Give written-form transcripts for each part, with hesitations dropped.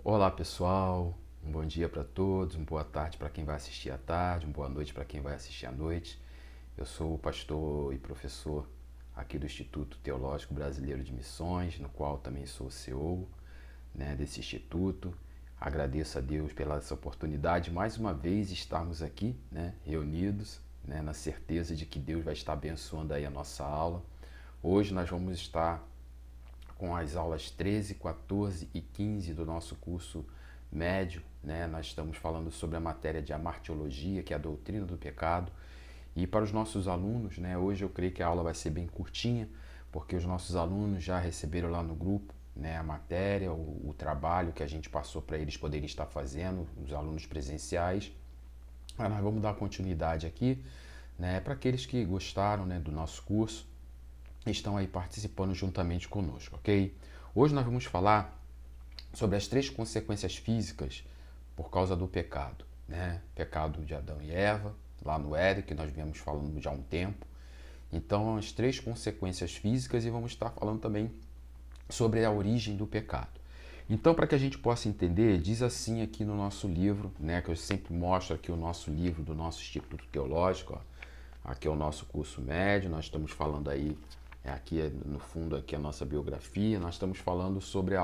Olá pessoal, um bom dia para todos, uma boa tarde para quem vai assistir à tarde, uma boa noite para quem vai assistir à noite. Eu sou o pastor e professor aqui do Instituto Teológico Brasileiro de Missões, no qual também sou o CEO, desse instituto. Agradeço a Deus pela essa oportunidade, mais uma vez estarmos aqui, reunidos, na certeza de que Deus vai estar abençoando aí a nossa aula. Hoje nós vamos estar com as aulas 13, 14 e 15 do nosso curso médio, Nós estamos falando sobre a matéria de amartiologia, que é a doutrina do pecado. E para os nossos alunos, hoje eu creio que a aula vai ser bem curtinha, porque os nossos alunos já receberam lá no grupo, a matéria, o trabalho que a gente passou para eles poderem estar fazendo, os alunos presenciais. Mas nós vamos dar continuidade aqui, para aqueles que gostaram, do nosso curso, estão aí participando juntamente conosco, ok? Hoje nós vamos falar sobre as 3 consequências físicas por causa do pecado, Pecado de Adão e Eva, lá no Éden, que nós viemos falando já há um tempo. Então, as 3 consequências físicas, e vamos estar falando também sobre a origem do pecado. Então, para que a gente possa entender, diz assim aqui no nosso livro, que eu sempre mostro aqui o nosso livro do nosso Instituto Teológico, ó. Aqui é o nosso curso médio, nós estamos falando aí, aqui no fundo aqui a nossa biografia, nós estamos falando sobre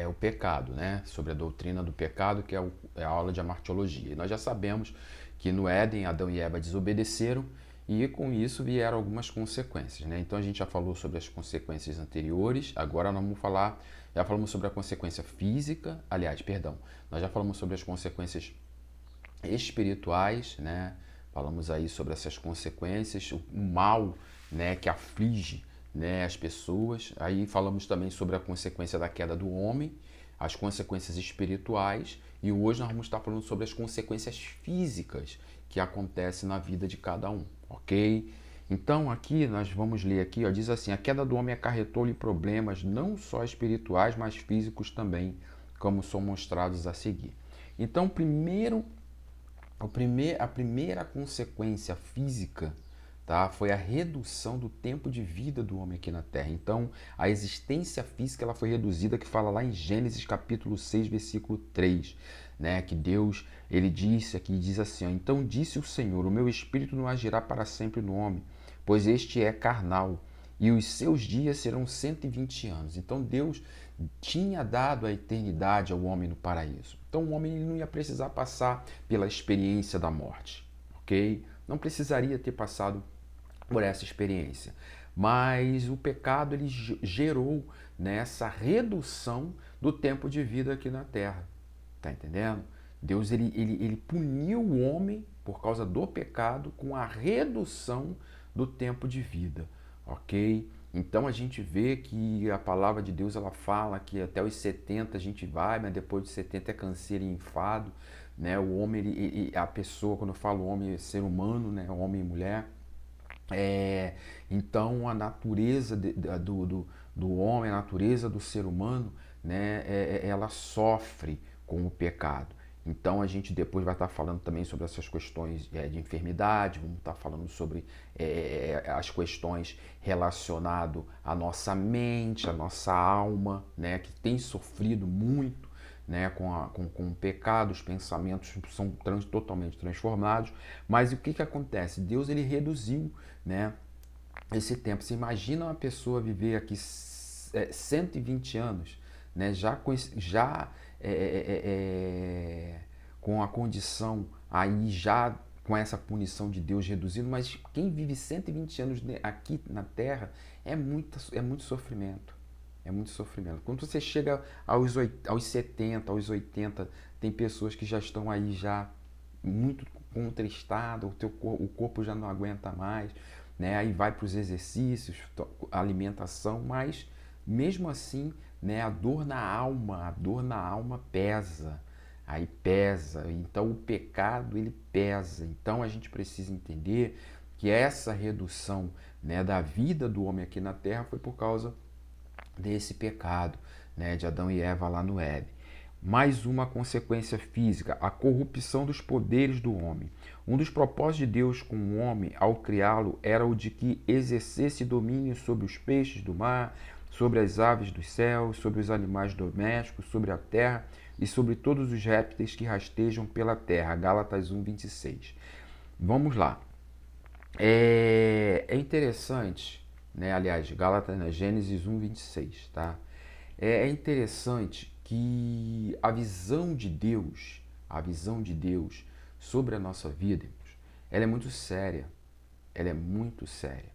o pecado, sobre a doutrina do pecado, que é a aula de amartiologia. E nós já sabemos que no Éden, Adão e Eva desobedeceram e com isso vieram algumas consequências, Então a gente já falou sobre as consequências anteriores, agora nós vamos falar, já falamos sobre a consequência física, aliás, perdão, nós já falamos sobre as consequências espirituais, Falamos aí sobre essas consequências, o mal, que aflige, as pessoas. Aí falamos também sobre a consequência da queda do homem, as consequências espirituais, e hoje nós vamos estar falando sobre as consequências físicas que acontecem na vida de cada um, ok? Então aqui nós vamos ler aqui, ó, diz assim: a queda do homem acarretou-lhe problemas não só espirituais, mas físicos também, como são mostrados a seguir. Então, a primeira consequência física, tá, foi a redução do tempo de vida do homem aqui na Terra. Então, a existência física ela foi reduzida, que fala lá em Gênesis capítulo 6, versículo 3, que Deus, ele disse aqui, diz assim, ó, então disse o Senhor, o meu espírito não agirá para sempre no homem, pois este é carnal, e os seus dias serão 120 anos. Então Deus tinha dado a eternidade ao homem no paraíso. Então o homem não ia precisar passar pela experiência da morte, ok? Não precisaria ter passado por essa experiência. Mas o pecado ele gerou essa redução do tempo de vida aqui na Terra. Tá entendendo? Deus ele puniu o homem por causa do pecado com a redução do tempo de vida, ok? Então a gente vê que a palavra de Deus ela fala que até os 70 a gente vai, mas depois de 70 é canseiro e enfado, O homem, a pessoa, quando eu falo homem, é ser humano, Homem e mulher. Então a natureza do homem, a natureza do ser humano, ela sofre com o pecado. Então a gente depois vai estar falando também sobre essas questões de enfermidade, vamos estar falando sobre as questões relacionadas à nossa mente, à nossa alma, que tem sofrido muito, com o pecado, os pensamentos são totalmente transformados. Mas o que acontece? Deus ele reduziu, esse tempo. Você imagina uma pessoa viver aqui 120 anos, já com a condição aí já com essa punição de Deus reduzindo, mas quem vive 120 anos aqui na Terra é muito sofrimento. É muito sofrimento. Quando você chega aos 70, aos 80, tem pessoas que já estão aí já muito contristado, o corpo já não aguenta mais, Aí vai para os exercícios, alimentação, mas mesmo assim, a dor na alma pesa. Aí pesa, então o pecado ele pesa. Então a gente precisa entender que essa redução, da vida do homem aqui na Terra foi por causa desse pecado, de Adão e Eva lá no Éden. Mais uma consequência física, a corrupção dos poderes do homem. Um dos propósitos de Deus com o homem ao criá-lo era o de que exercesse domínio sobre os peixes do mar, sobre as aves dos céus, sobre os animais domésticos, sobre a terra e sobre todos os répteis que rastejam pela terra. Gálatas 1:26. Vamos lá. É interessante, né? Aliás, Gálatas, né? Gênesis 1:26, tá? É interessante que a visão de Deus sobre a nossa vida, ela é muito séria. Ela é muito séria.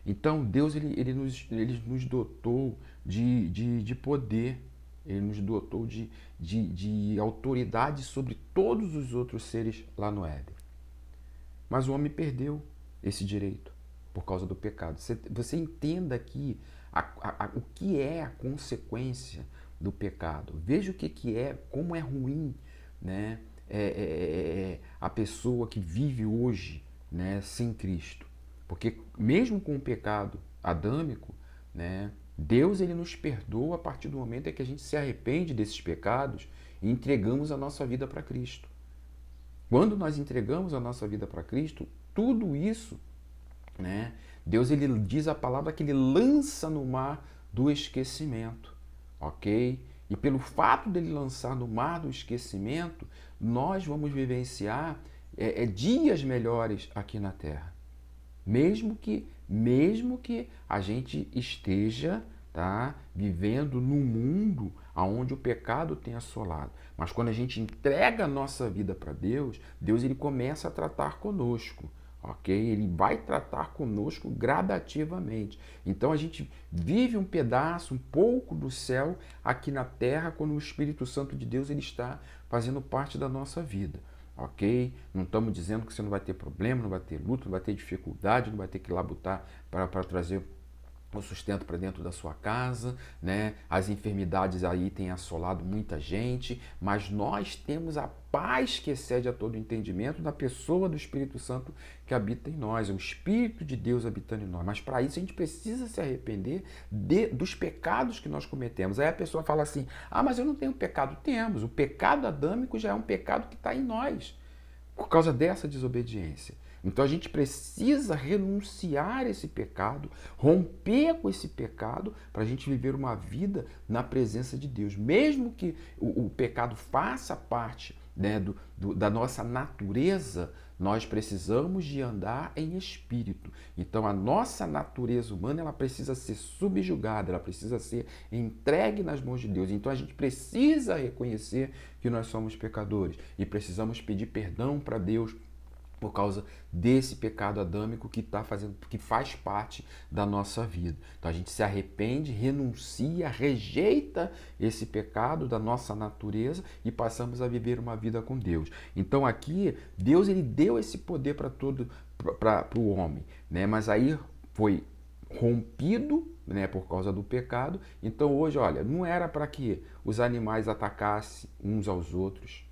Então, Deus ele nos dotou de poder, ele nos dotou de autoridade sobre todos os outros seres lá no Éden. Mas o homem perdeu esse direito por causa do pecado. Você entenda aqui o que é a consequência do pecado. Veja o que é, como é ruim, né? A pessoa que vive hoje, né, sem Cristo. Porque mesmo com o pecado adâmico, né, Deus ele nos perdoa a partir do momento em que a gente se arrepende desses pecados e entregamos a nossa vida para Cristo. Quando nós entregamos a nossa vida para Cristo, tudo isso, né, Deus ele diz a palavra que ele lança no mar do esquecimento, ok? E pelo fato dele lançar no mar do esquecimento, nós vamos vivenciar dias melhores aqui na Terra. Mesmo que a gente esteja, tá, vivendo num mundo onde o pecado tem assolado. Mas quando a gente entrega a nossa vida para Deus, Deus ele começa a tratar conosco, ok? Ele vai tratar conosco gradativamente. Então a gente vive um pedaço, um pouco do céu aqui na terra quando o Espírito Santo de Deus ele está fazendo parte da nossa vida. Ok? Não estamos dizendo que você não vai ter problema, não vai ter luta, não vai ter dificuldade, não vai ter que ir lá botar para trazer o sustento para dentro da sua casa, né? As enfermidades aí têm assolado muita gente, mas nós temos a paz que excede a todo entendimento na pessoa do Espírito Santo que habita em nós, é o Espírito de Deus habitando em nós. Mas para isso a gente precisa se arrepender dos pecados que nós cometemos. Aí a pessoa fala assim, mas eu não tenho pecado. Temos, o pecado adâmico já é um pecado que está em nós, por causa dessa desobediência. Então a gente precisa renunciar esse pecado, romper com esse pecado para a gente viver uma vida na presença de Deus. Mesmo que o pecado faça parte, né, da nossa natureza, nós precisamos de andar em espírito. Então a nossa natureza humana ela precisa ser subjugada, ela precisa ser entregue nas mãos de Deus. Então a gente precisa reconhecer que nós somos pecadores e precisamos pedir perdão para Deus por causa desse pecado adâmico que faz parte da nossa vida. Então a gente se arrepende, renuncia, rejeita esse pecado da nossa natureza e passamos a viver uma vida com Deus. Então aqui Deus ele deu esse poder para o homem, né? Mas aí foi rompido, né, por causa do pecado. Então hoje, olha, não era para que os animais atacassem uns aos outros.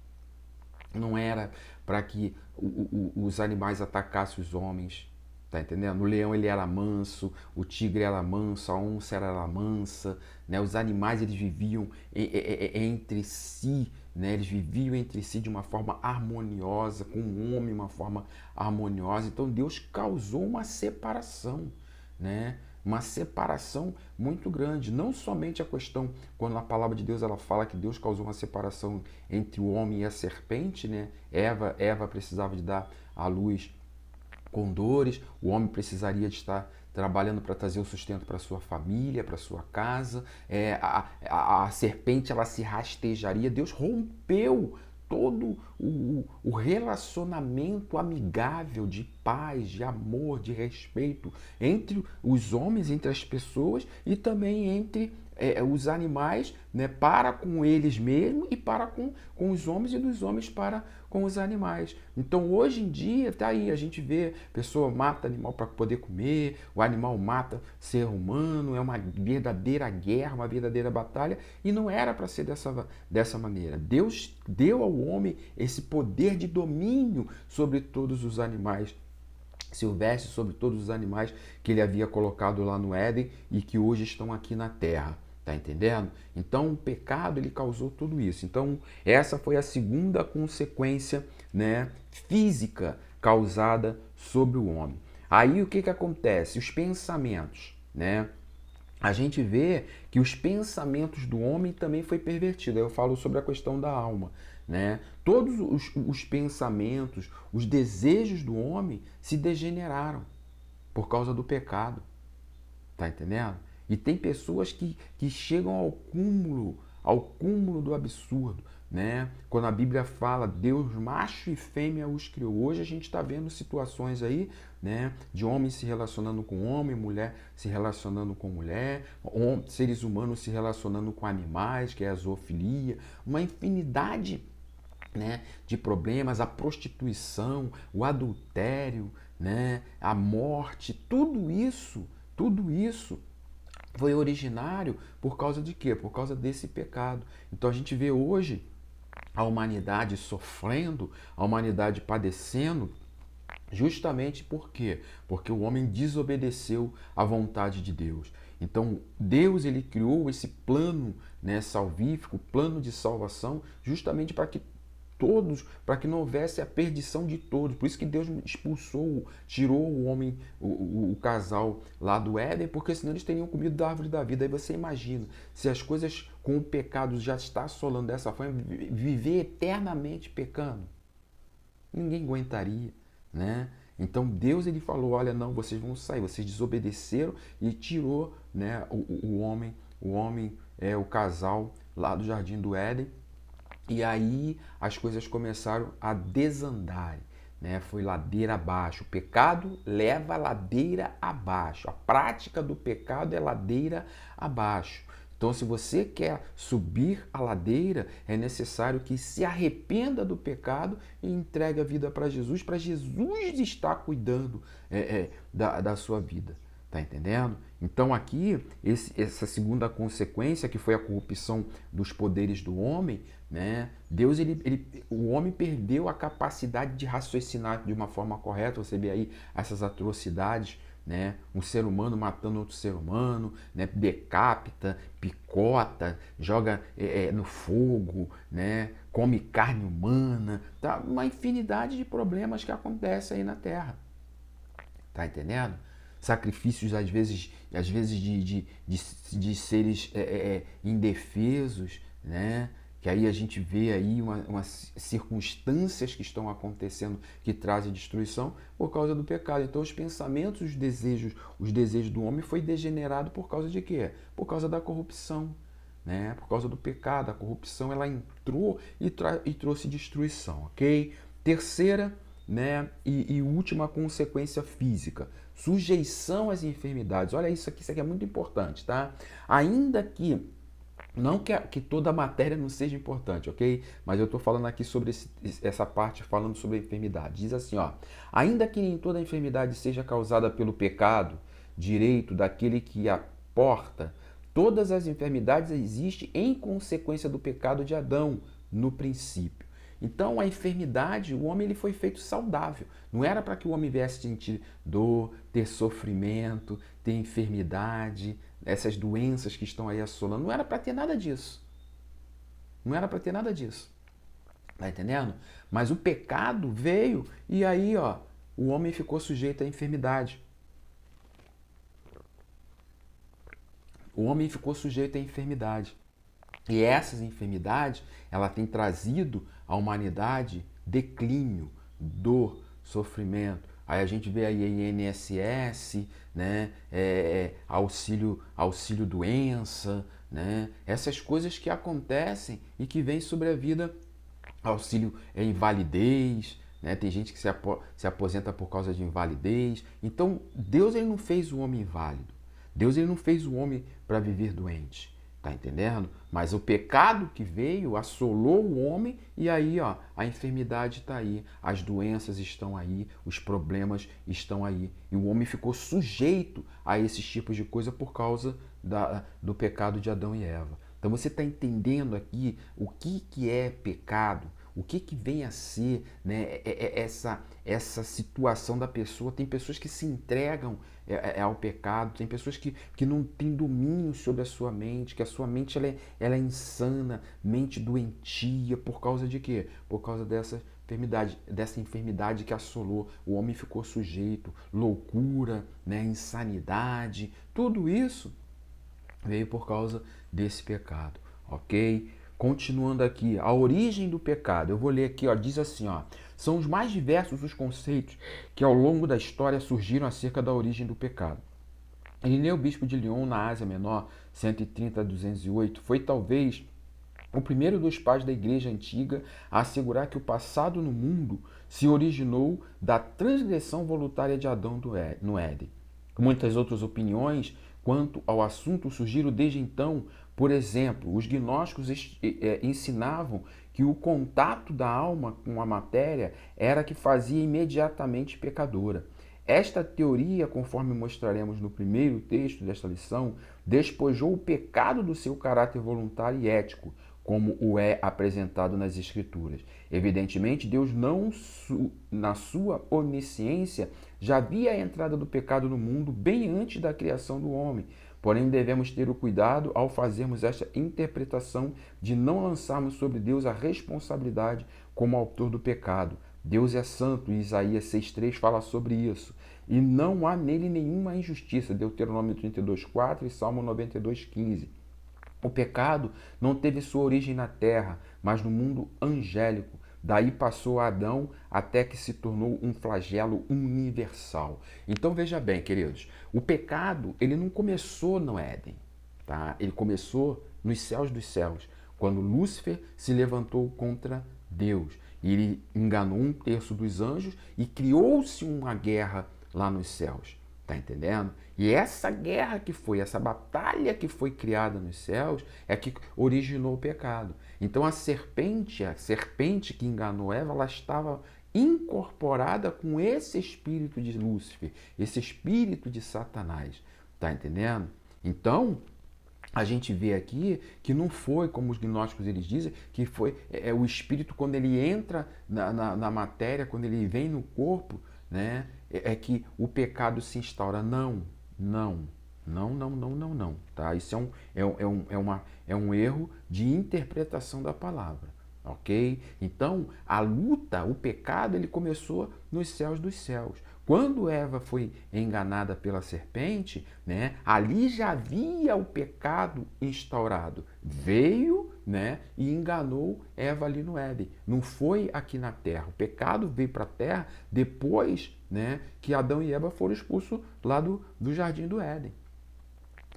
Não era para que os animais atacassem os homens, tá entendendo? O leão ele era manso, o tigre era manso, a onça era mansa, né? Os animais eles viviam entre si, né? Eles viviam entre si de uma forma harmoniosa, com o homem de uma forma harmoniosa. Então Deus causou uma separação, né? Uma separação muito grande, não somente a questão, quando a palavra de Deus ela fala que Deus causou uma separação entre o homem e a serpente, né? Eva precisava de dar à luz com dores, o homem precisaria de estar trabalhando para trazer o sustento para sua família, para sua casa, a serpente ela se rastejaria, Deus rompeu todo o relacionamento amigável de paz, de amor, de respeito entre os homens, entre as pessoas e também entre os animais, né, para com eles mesmos e para com os homens e dos homens para com os animais. Então hoje em dia tá aí, a gente vê pessoa mata animal para poder comer, o animal mata ser humano, é uma verdadeira guerra, uma verdadeira batalha e não era para ser dessa maneira. Deus deu ao homem esse poder de domínio sobre todos os animais silvestres, sobre todos os animais que ele havia colocado lá no Éden e que hoje estão aqui na terra. Tá entendendo? Então o pecado ele causou tudo isso. Então essa foi a segunda consequência, né, física causada sobre o homem. Aí o que acontece? Os pensamentos, né? a gente vê que os pensamentos do homem também foi pervertido. Aí eu falo sobre a questão da alma, né? Todos os pensamentos, os desejos do homem se degeneraram por causa do pecado. Tá entendendo? E tem pessoas que chegam ao cúmulo do absurdo, né? Quando a Bíblia fala Deus macho e fêmea os criou. Hoje a gente está vendo situações aí, né? De homem se relacionando com homem, mulher se relacionando com mulher, seres humanos se relacionando com animais, que é a zoofilia, uma infinidade, né, de problemas, a prostituição, o adultério, né, a morte, tudo isso foi originário por causa de quê? Por causa desse pecado. Então a gente vê hoje a humanidade sofrendo, a humanidade padecendo, justamente por quê? Porque o homem desobedeceu à vontade de Deus. Então Deus ele criou esse plano, né, salvífico, plano de salvação, justamente para que não houvesse a perdição de todos. Por isso que Deus expulsou, tirou o homem, o casal lá do Éden, porque senão eles teriam comido da árvore da vida. Aí você imagina, se as coisas com o pecado já está assolando dessa forma, viver eternamente pecando, ninguém aguentaria, né? Então Deus ele falou, olha, não, vocês vão sair, vocês desobedeceram e tirou, né, o homem o casal lá do Jardim do Éden. E aí as coisas começaram a desandar, né? Foi ladeira abaixo. O pecado leva a ladeira abaixo. A prática do pecado é ladeira abaixo. Então, se você quer subir a ladeira, é necessário que se arrependa do pecado e entregue a vida para Jesus estar cuidando da sua vida. Tá entendendo? Então aqui, essa segunda consequência, que foi a corrupção dos poderes do homem, né? Deus, o homem perdeu a capacidade de raciocinar de uma forma correta. Você vê aí essas atrocidades, né? Um ser humano matando outro ser humano, né? Decapita, picota, joga no fogo, né? Come carne humana, tá? Uma infinidade de problemas que acontecem aí na Terra. Tá entendendo? Sacrifícios às vezes de seres indefesos, né? Que aí a gente vê aí umas circunstâncias que estão acontecendo que trazem destruição por causa do pecado. Então os pensamentos, os desejos do homem foi degenerado por causa de quê? Por causa da corrupção, né? Por causa do pecado. A corrupção ela entrou e trouxe destruição, ok? Terceira, né, e última consequência física, sujeição às enfermidades. Olha isso aqui é muito importante, tá? Ainda que não que toda a matéria não seja importante, ok? Mas eu estou falando aqui sobre essa parte, falando sobre a enfermidade. Diz assim, ó: ainda que nem toda a enfermidade seja causada pelo pecado, direito daquele que a porta, todas as enfermidades existem em consequência do pecado de Adão no princípio. Então a enfermidade, o homem ele foi feito saudável. Não era para que o homem viesse sentir dor, ter sofrimento, ter enfermidade, essas doenças que estão aí assolando. Não era para ter nada disso. Não era para ter nada disso. Tá entendendo? Mas o pecado veio e aí, ó, o homem ficou sujeito à enfermidade. O homem ficou sujeito à enfermidade. E essas enfermidades, ela tem trazido à humanidade declínio, dor, sofrimento. Aí a gente vê aí INSS, né? Auxílio doença, né? Essas coisas que acontecem e que vêm sobre a vida, auxílio invalidez, né? Tem gente que se aposenta por causa de invalidez. Então Deus ele não fez o homem inválido. Deus ele não fez o homem para viver doente. Tá entendendo? Mas o pecado que veio assolou o homem e aí, ó, a enfermidade está aí, as doenças estão aí, os problemas estão aí. E o homem ficou sujeito a esses tipos de coisa por causa do pecado de Adão e Eva. Então você está entendendo aqui o que é pecado, o que vem a ser, né, essa situação da pessoa. Tem pessoas que se entregam ao pecado, tem pessoas que não têm domínio sobre a sua mente, que a sua mente ela é insana, mente doentia, por causa de quê? Por causa dessa enfermidade que assolou. O homem ficou sujeito, loucura, né, insanidade, tudo isso veio por causa desse pecado, ok? Continuando aqui, a origem do pecado. Eu vou ler aqui, ó, diz assim, ó. São os mais diversos os conceitos que ao longo da história surgiram acerca da origem do pecado. Irineu, bispo de Lyon, na Ásia Menor, 130 a 208, foi talvez o primeiro dos pais da Igreja Antiga a assegurar que o passado no mundo se originou da transgressão voluntária de Adão no Éden. Muitas outras opiniões quanto ao assunto surgiram desde então. Por exemplo, os gnósticos ensinavam que o contato da alma com a matéria era que fazia imediatamente pecadora. Esta teoria, conforme mostraremos no primeiro texto desta lição, despojou o pecado do seu caráter voluntário e ético, como o é apresentado nas Escrituras. Evidentemente, Deus não, na sua onisciência, já via a entrada do pecado no mundo bem antes da criação do homem. Porém, devemos ter o cuidado ao fazermos esta interpretação de não lançarmos sobre Deus a responsabilidade como autor do pecado. Deus é santo, e Isaías 6,3 fala sobre isso. E não há nele nenhuma injustiça, Deuteronômio 32,4 e Salmo 92,15. O pecado não teve sua origem na terra, mas no mundo angélico. Daí passou a Adão até que se tornou um flagelo universal. Então veja bem, queridos, o pecado ele não começou no Éden, tá? Ele começou nos céus dos céus, quando Lúcifer se levantou contra Deus. E ele enganou um terço dos anjos e criou-se uma guerra lá nos céus. Tá entendendo? E essa guerra que foi, essa batalha que foi criada nos céus, é que originou o pecado. Então a serpente que enganou Eva, ela estava incorporada com esse espírito de Lúcifer, esse espírito de Satanás. Tá entendendo? Então, a gente vê aqui que não foi, como os gnósticos eles dizem, que foi o espírito quando ele entra na matéria, quando ele vem no corpo, né? É que o pecado se instaura. Não, não, não, não, não, não, não. Tá? Isso é um erro de interpretação da palavra. Ok? Então, a luta, o pecado, ele começou nos céus dos céus. Quando Eva foi enganada pela serpente, né, ali já havia o pecado instaurado. Veio, né, e enganou Eva ali no Éden. Não foi aqui na terra. O pecado veio para a terra depois, né, que Adão e Eva foram expulsos lá do jardim do Éden.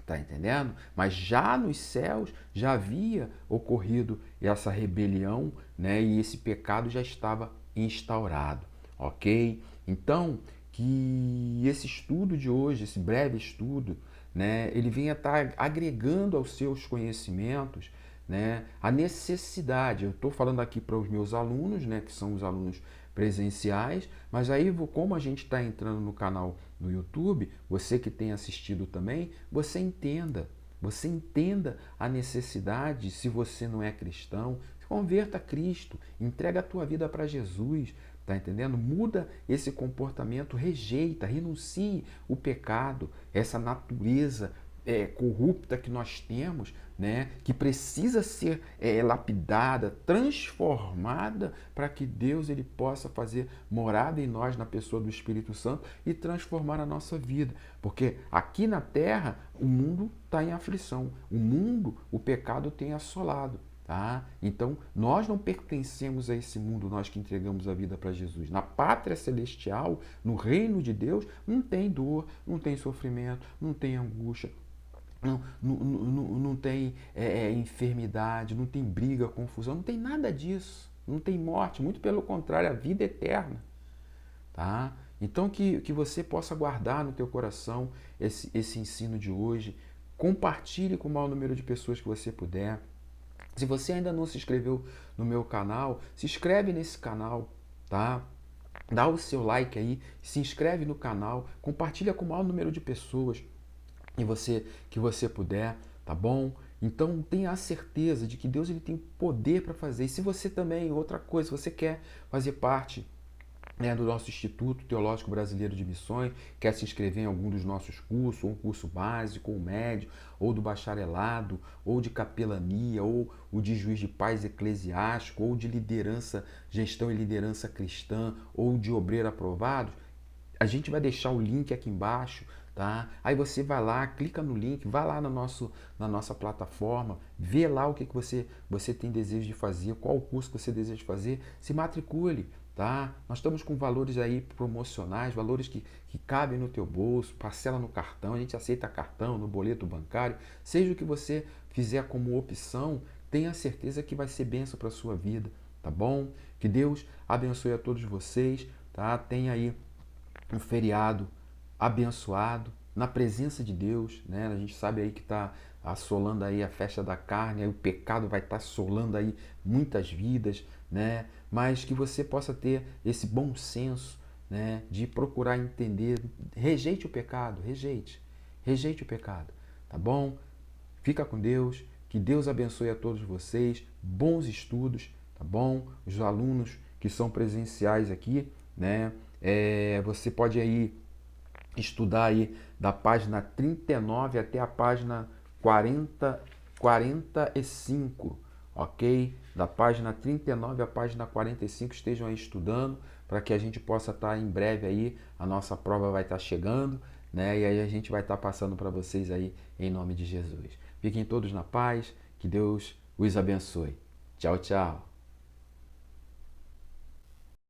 Tá entendendo? Mas já nos céus já havia ocorrido essa rebelião, né, e esse pecado já estava instaurado, ok? Então, que esse estudo de hoje, esse breve estudo, né, ele venha estar agregando aos seus conhecimentos, né, a necessidade. Eu estou falando aqui para os meus alunos, né, que são os alunos presenciais, mas aí como a gente está entrando no canal no YouTube, você que tem assistido também, você entenda a necessidade. Se você não é cristão, converta a Cristo, entrega a tua vida para Jesus, tá entendendo? Muda esse comportamento, rejeita, renuncie o pecado, essa natureza corrupta que nós temos, né, que precisa ser lapidada, transformada, para que Deus ele possa fazer morada em nós na pessoa do Espírito Santo e transformar a nossa vida. Porque aqui na terra o mundo está em aflição, o mundo, o pecado tem assolado. Tá? Então, nós não pertencemos a esse mundo, nós que entregamos a vida para Jesus. Na pátria celestial, no reino de Deus, não tem dor, não tem sofrimento, não tem angústia, não tem enfermidade, não tem briga, confusão, não tem nada disso. Não tem morte, muito pelo contrário, a vida eterna. Tá? Então que você possa guardar no teu coração esse ensino de hoje. Compartilhe com o maior número de pessoas que você puder. Se você ainda não se inscreveu no meu canal, se inscreve nesse canal, tá? Dá o seu like aí, se inscreve no canal, compartilha com o maior número de pessoas que você puder, tá bom? Então tenha a certeza de que Deus ele tem poder para fazer. E se você também, outra coisa, você quer fazer parte, né, do nosso Instituto Teológico Brasileiro de Missões, quer se inscrever em algum dos nossos cursos, ou um curso básico, ou médio, ou do bacharelado, ou de capelania, ou o de juiz de paz eclesiástico, ou de liderança, gestão e liderança cristã, ou de obreiro aprovado, a gente vai deixar o link aqui embaixo, tá? Aí você vai lá, clica no link, vai lá na nossa plataforma, vê lá o que você tem desejo de fazer, qual o curso que você deseja fazer, se matricule, tá? Nós estamos com valores aí promocionais, valores que cabem no teu bolso, parcela no cartão, a gente aceita cartão, no boleto bancário, seja o que você fizer como opção, tenha certeza que vai ser bênção para a sua vida, tá bom? Que Deus abençoe a todos vocês, tá? Tenha aí um feriado abençoado, na presença de Deus, né? A gente sabe aí que está assolando aí a festa da carne, aí o pecado vai estar assolando aí muitas vidas, né? Mas que você possa ter esse bom senso, né? De procurar entender, rejeite o pecado, rejeite o pecado, tá bom? Fica com Deus, que Deus abençoe a todos vocês, bons estudos, tá bom? Os alunos que são presenciais aqui, né? Você pode aí estudar aí da página 39 até a página 45, ok? Da página 39 à página 45 estejam aí estudando para que a gente possa estar em breve aí, a nossa prova vai estar chegando, né? E aí a gente vai estar passando para vocês aí em nome de Jesus. Fiquem todos na paz, que Deus os abençoe. Tchau, tchau.